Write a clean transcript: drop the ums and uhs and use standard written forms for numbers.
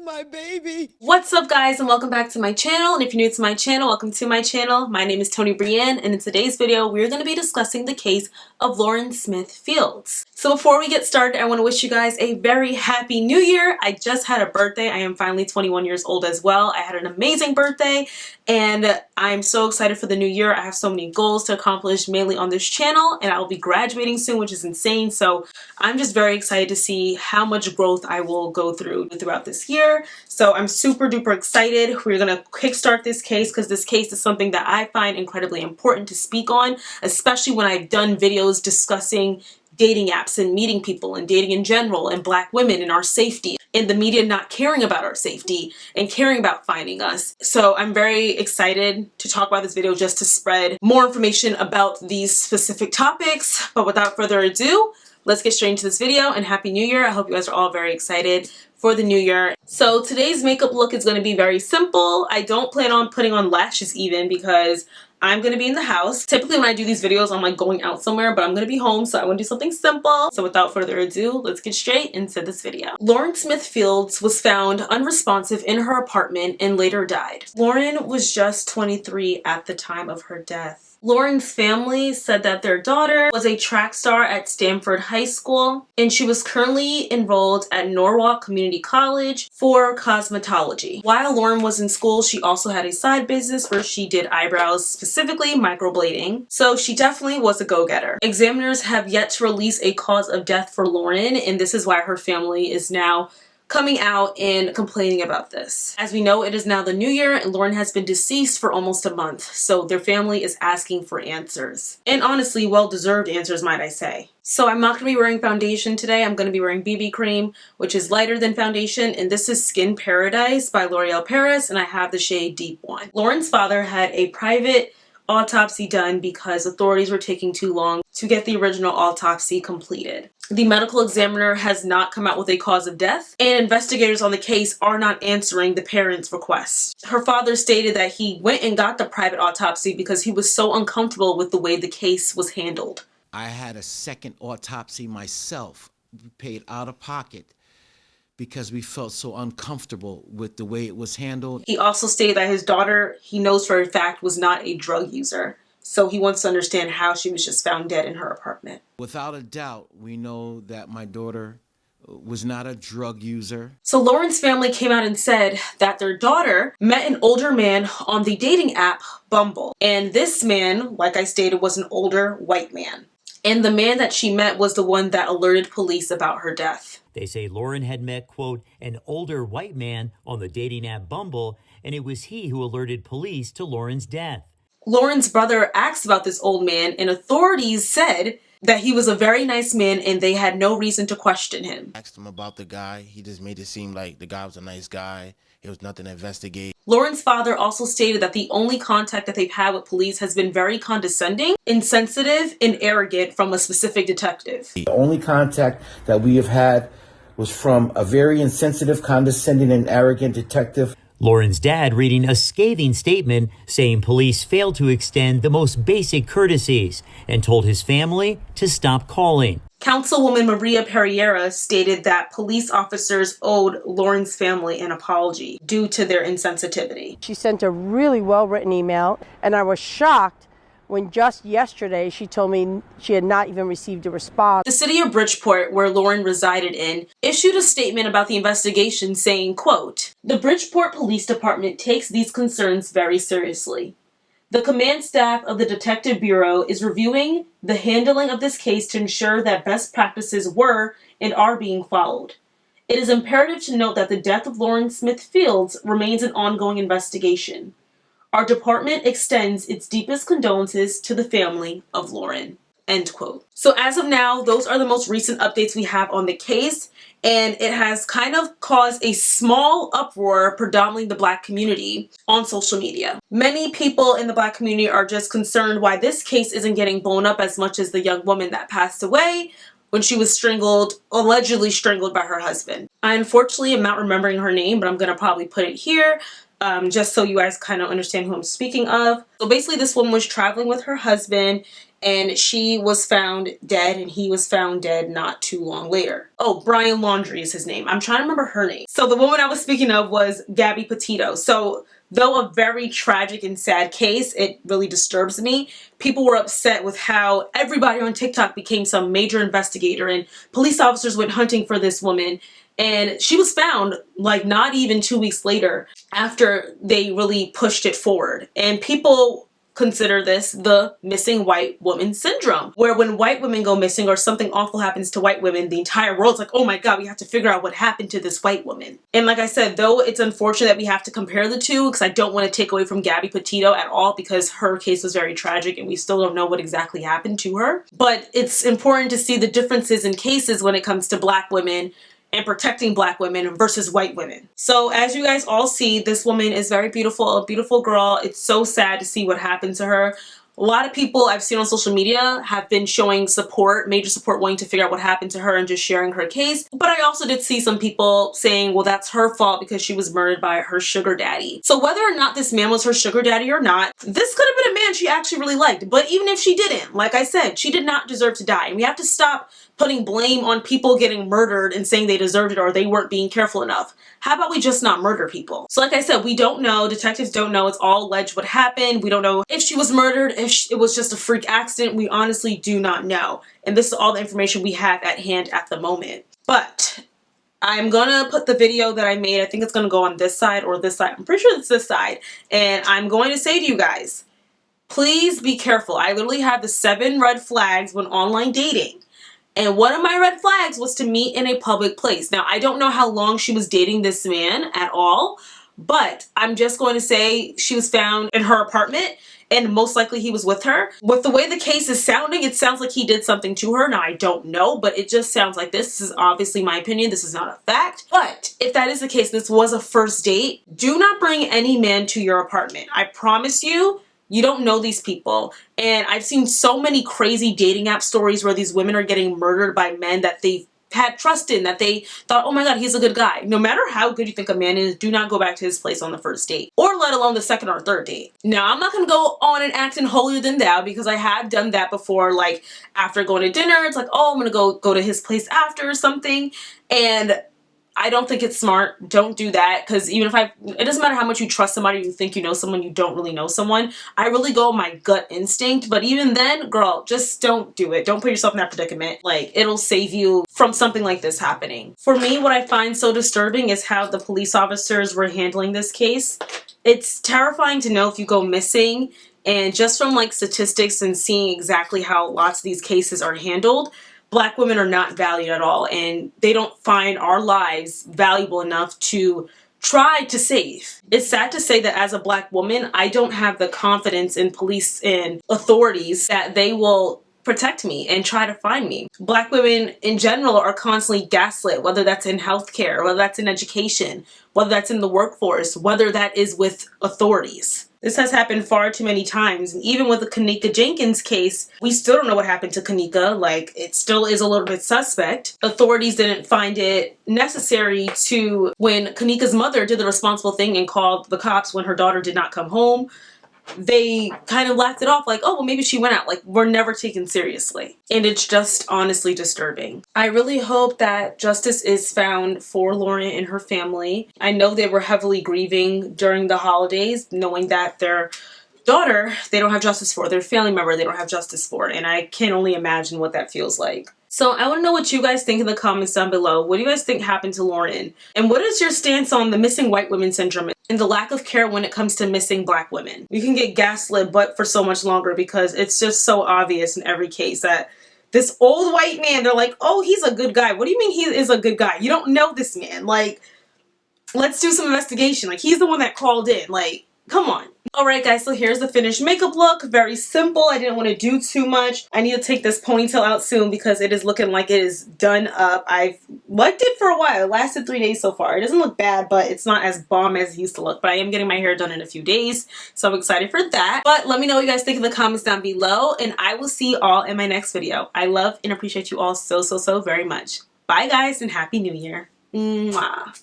my baby. What's up, guys, and welcome back to my channel. And if you're new to my channel, welcome to my channel. My name is tonibryanne, and in today's video we're going to be discussing the case of Lauren Smith Fields. So before we get started, I want to wish you guys a very happy new year. I just had a birthday. I am finally 21 years old as well. I had an amazing birthday and I'm so excited for the new year. I have so many goals to accomplish mainly on this channel, and I'll be graduating soon, which is insane. So I'm just very excited to see how much growth I will go throughout this year. So I'm super duper excited. We're gonna kickstart this case because this case is something that I find incredibly important to speak on, especially when I've done videos discussing dating apps and meeting people and dating in general and Black women and our safety and the media not caring about our safety and caring about finding us. So I'm very excited to talk about this video just to spread more information about these specific topics. But without further ado, let's get straight into this video, and Happy New Year. I hope you guys are all very excited for the new year. So today's makeup look is going to be very simple. I don't plan on putting on lashes even because I'm going to be in the house. Typically when I do these videos, I'm like going out somewhere, but I'm going to be home, so I want to do something simple. So without further ado, let's get straight into this video. Lauren Smith Fields was found unresponsive in her apartment and later died. Lauren was just 23 at the time of her death. Lauren's family said that their daughter was a track star at Stanford High School, and she was currently enrolled at Norwalk Community College for cosmetology. While Lauren was in school, she also had a side business where she did eyebrows, specifically microblading. So she definitely was a go-getter. Examiners have yet to release a cause of death for Lauren, and this is why her family is now coming out and complaining about this. As we know, it is now the new year and Lauren has been deceased for almost a month, so their family is asking for answers. And honestly, well-deserved answers, might I say. So I'm not going to be wearing foundation today. I'm going to be wearing BB cream, which is lighter than foundation, and this is Skin Paradise by L'Oreal Paris, and I have the shade Deep 1. Lauren's father had a private autopsy done because authorities were taking too long to get the original autopsy completed. The medical examiner has not come out with a cause of death, and investigators on the case are not answering the parents' requests. Her father stated that he went and got the private autopsy because he was so uncomfortable with the way the case was handled. I had a second autopsy myself. We paid out of pocket because we felt so uncomfortable with the way it was handled. He also stated that his daughter, he knows for a fact, was not a drug user. So he wants to understand how she was just found dead in her apartment. Without a doubt, we know that my daughter was not a drug user. So Lauren's family came out and said that their daughter met an older man on the dating app Bumble. And this man, like I stated, was an older white man. And the man that she met was the one that alerted police about her death. They say Lauren had met, quote, an older white man on the dating app Bumble, and it was he who alerted police to Lauren's death. Lauren's brother asked about this old man, and authorities said that he was a very nice man and they had no reason to question him. I asked him about the guy. He just made it seem like the guy was a nice guy. It was nothing to investigate. Lauren's father also stated that the only contact that they've had with police has been very condescending, insensitive, and arrogant from a specific detective. The only contact that we have had was from a very insensitive, condescending, and arrogant detective. Lauren's dad reading a scathing statement saying police failed to extend the most basic courtesies and told his family to stop calling. Councilwoman Maria Pereira stated that police officers owed Lauren's family an apology due to their insensitivity. She sent a really well-written email, and I was shocked when just yesterday she told me she had not even received a response. The city of Bridgeport, where Lauren resided in, issued a statement about the investigation saying, quote, "The Bridgeport Police Department takes these concerns very seriously. The command staff of the Detective Bureau is reviewing the handling of this case to ensure that best practices were and are being followed. It is imperative to note that the death of Lauren Smith Fields remains an ongoing investigation. Our department extends its deepest condolences to the family of Lauren." End quote. So as of now, those are the most recent updates we have on the case, and it has kind of caused a small uproar, predominantly the Black community, on social media. Many people in the Black community are just concerned why this case isn't getting blown up as much as the young woman that passed away. when she was allegedly strangled by her husband. I unfortunately am not remembering her name, but I'm going to probably put it here. Just so you guys kind of understand who I'm speaking of. So basically this woman was traveling with her husband and she was found dead and he was found dead not too long later. Oh, Brian Laundrie is his name. I'm trying to remember her name. So the woman I was speaking of was Gabby Petito. So though a very tragic and sad case, it really disturbs me. People were upset with how everybody on TikTok became some major investigator and police officers went hunting for this woman. And she was found like not even 2 weeks later after they really pushed it forward. And people consider this the missing white woman syndrome, where when white women go missing or something awful happens to white women, the entire world's like, oh my God, we have to figure out what happened to this white woman. And like I said, though it's unfortunate that we have to compare the two, because I don't want to take away from Gabby Petito at all, because her case was very tragic and we still don't know what exactly happened to her. But it's important to see the differences in cases when it comes to Black women and protecting Black women versus white women. So as you guys all see, this woman is very beautiful, a beautiful girl. It's so sad to see what happened to her. A lot of people I've seen on social media have been showing support, major support, wanting to figure out what happened to her and just sharing her case. But I also did see some people saying, well, that's her fault because she was murdered by her sugar daddy. So whether or not this man was her sugar daddy or not, this could have been a man she actually really liked. But even if she didn't, like I said, she did not deserve to die. And we have to stop putting blame on people getting murdered and saying they deserved it or they weren't being careful enough. How about we just not murder people? So like I said, we don't know. Detectives don't know. It's all alleged what happened. We don't know if she was murdered, if it was just a freak accident. We honestly do not know. And this is all the information we have at hand at the moment. But I'm gonna put the video that I made. I think it's gonna go on this side or this side. I'm pretty sure it's this side. And I'm going to say to you guys, please be careful. I literally have the 7 red flags when online dating. And one of my red flags was to meet in a public place. Now, I don't know how long she was dating this man at all, but I'm just going to say she was found in her apartment and most likely he was with her. With the way the case is sounding, it sounds like he did something to her. Now, I don't know, but it just sounds like this. This is obviously my opinion. This is not a fact. But if that is the case, this was a first date. Do not bring any man to your apartment. I promise you, you don't know these people. And I've seen so many crazy dating app stories where these women are getting murdered by men that they've had trust in, that they thought, oh my God, he's a good guy. No matter how good you think a man is, do not go back to his place on the first date, or let alone the second or third date. Now, I'm not gonna go on and acting holier than thou, because I have done that before. Like after going to dinner, it's like, oh, I'm gonna go to his place after or something. And I don't think it's smart. Don't do that, because even if it doesn't matter how much you trust somebody, you think you know someone, you don't really know someone. I really go on my gut instinct, but even then, girl, just don't do it. Don't put yourself in that predicament. Like, it'll save you from something like this happening. For me, what I find so disturbing is how the police officers were handling this case. It's terrifying to know if you go missing, and just from like statistics and seeing exactly how lots of these cases are handled, Black women are not valued at all, and they don't find our lives valuable enough to try to save. It's sad to say that as a Black woman, I don't have the confidence in police and authorities that they will protect me and try to find me. Black women in general are constantly gaslit, whether that's in healthcare, whether that's in education, whether that's in the workforce, whether that is with authorities. This has happened far too many times. And even with the Kanika Jenkins case, we still don't know what happened to Kanika. Like, it still is a little bit suspect. Authorities didn't find it necessary to, when Kanika's mother did the responsible thing and called the cops when her daughter did not come home, they kind of laughed it off like, oh, well, maybe she went out. Like, we're never taken seriously. And it's just honestly disturbing. I really hope that justice is found for Lauren and her family. I know they were heavily grieving during the holidays, knowing that their daughter, they don't have justice for. Their family member, they don't have justice for. And I can only imagine what that feels like. So I want to know what you guys think in the comments down below. What do you guys think happened to Lauren? And what is your stance on the missing white women syndrome and the lack of care when it comes to missing Black women? You can get gaslit but for so much longer, because it's just so obvious in every case that this old white man, they're like, oh, he's a good guy. What do you mean he is a good guy? You don't know this man. Like, let's do some investigation. Like, he's the one that called in. Like, Come on. Alright guys, so here's the finished makeup look. Very simple. I didn't want to do too much. I need to take this ponytail out soon because it is looking like it is done up. I've liked it for a while. It lasted 3 days so far. It doesn't look bad, but it's not as bomb as it used to look. But I am getting my hair done in a few days, so I'm excited for that. But let me know what you guys think in the comments down below, and I will see you all in my next video. I love and appreciate you all so very much. Bye guys, and Happy New Year. Mwah.